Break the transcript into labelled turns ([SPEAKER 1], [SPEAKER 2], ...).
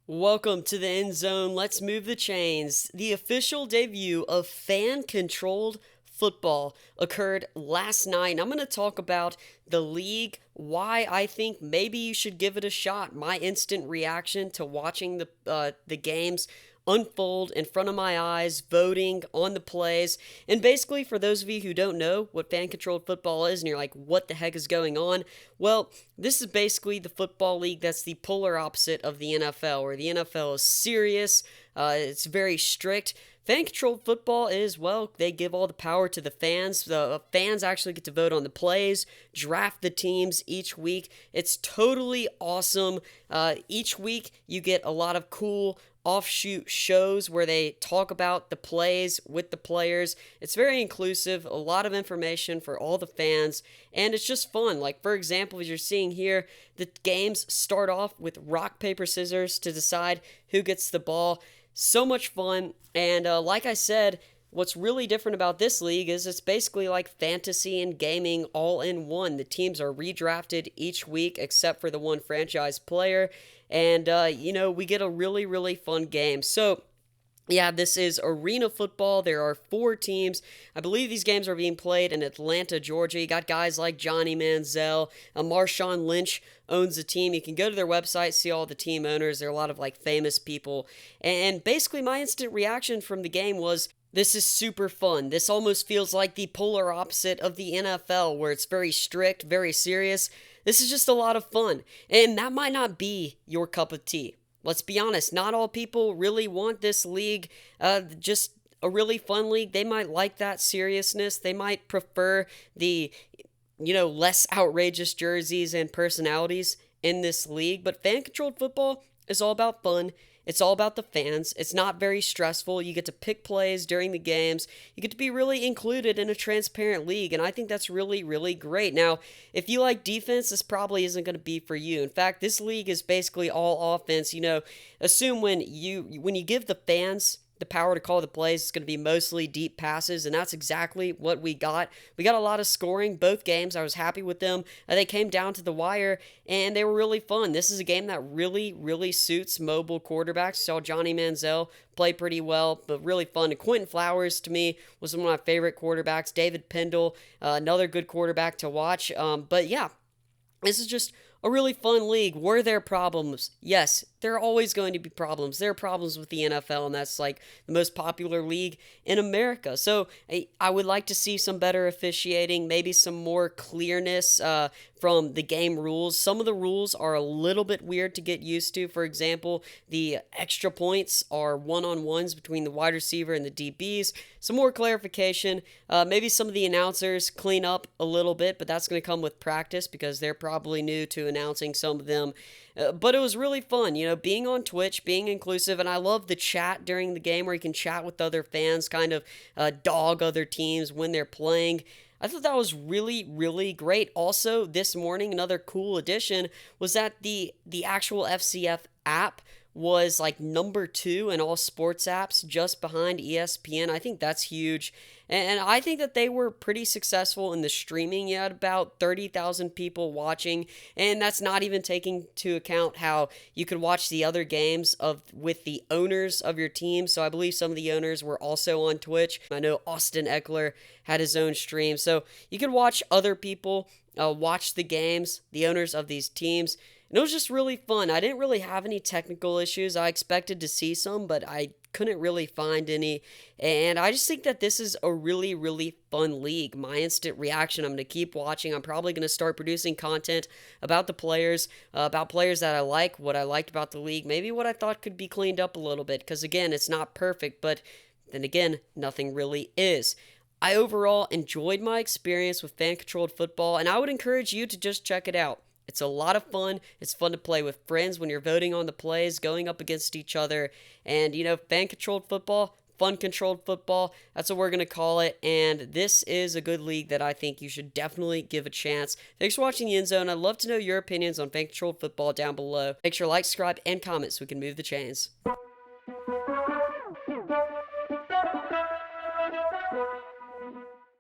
[SPEAKER 1] Welcome to the End Zone. Let's move the chains. The official debut of fan-controlled football occurred last night. And I'm going to talk about the league, why I think maybe you should give it a shot, my instant reaction to watching the games unfold in front of my eyes, voting on the plays. And basically, for those of you who don't know what fan controlled football is and you're like, what the heck is going on? Well, this is basically the football league that's the polar opposite of the NFL, where the NFL is serious, it's very strict. Fan controlled football is, well, they give all the power to the fans. The fans actually get to vote on the plays, draft the teams each week. It's totally awesome. Each week, you get a lot of cool offshoot shows where they talk about the plays with the players. It's very inclusive, a lot of information for all the fans, and it's just fun. Like, for example, as you're seeing here, the games start off with rock, paper, scissors to decide who gets the ball. So much fun, and like I said, what's really different about this league is it's basically like fantasy and gaming all in one. The teams are redrafted each week except for the one franchise player, and we get a really, really fun game. So yeah, this is arena football. There are 4 teams. I believe these games are being played in Atlanta, Georgia. You got guys like Johnny Manziel. Marshawn Lynch owns the team. You can go to their website, see all the team owners. There are a lot of like famous people. And basically my instant reaction from the game was, this is super fun. This almost feels like the polar opposite of the NFL, where it's very strict, very serious. This is just a lot of fun. And that might not be your cup of tea. Let's be honest, not all people really want this league, just a really fun league. They might like that seriousness. They might prefer the, less outrageous jerseys and personalities in this league. But fan-controlled football is all about fun. It's all about the fans. It's not very stressful. You get to pick plays during the games. You get to be really included in a transparent league, and I think that's really, really great. Now, if you like defense, this probably isn't going to be for you. In fact, this league is basically all offense. Assume when you give the fans the power to call the plays, it's going to be mostly deep passes, and that's exactly what we got. We got a lot of scoring, both games. I was happy with them. They came down to the wire, and they were really fun. This is a game that really, really suits mobile quarterbacks. Saw Johnny Manziel play pretty well, but really fun. And Quentin Flowers, to me, was one of my favorite quarterbacks. David Pendle, another good quarterback to watch. But yeah, this is just a really fun league. Were there problems? Yes, there are always going to be problems. There are problems with the NFL, and that's like the most popular league in America. So I would like to see some better officiating, maybe some more clearness from the game rules. Some of the rules are a little bit weird to get used to. For example, the extra points are one-on-ones between the wide receiver and the DBs. Some more clarification. Maybe some of the announcers clean up a little bit, but that's going to come with practice because they're probably new to announcing some of them. But it was really fun, being on Twitch, being inclusive, and I love the chat during the game where you can chat with other fans, kind of dog other teams when they're playing. I thought that was really, really great. Also, this morning, another cool addition was that the actual FCF app was like number 2 in all sports apps, just behind ESPN. I think that's huge. And I think that they were pretty successful in the streaming. You had about 30,000 people watching, and that's not even taking into account how you could watch the other games with the owners of your team. So I believe some of the owners were also on Twitch. I know Austin Eckler had his own stream. So you could watch other people watch the games, the owners of these teams. And it was just really fun. I didn't really have any technical issues. I expected to see some, but I couldn't really find any. And I just think that this is a really, really fun league. My instant reaction, I'm going to keep watching. I'm probably going to start producing content about the players, about players that I like, what I liked about the league, maybe what I thought could be cleaned up a little bit. Because again, it's not perfect, but then again, nothing really is. I overall enjoyed my experience with fan-controlled football, and I would encourage you to just check it out. It's a lot of fun. It's fun to play with friends when you're voting on the plays, going up against each other. And, fan-controlled football, fun-controlled football, that's what we're going to call it. And this is a good league that I think you should definitely give a chance. Thanks for watching the End Zone. I'd love to know your opinions on fan-controlled football down below. Make sure to like, subscribe, and comment so we can move the chains.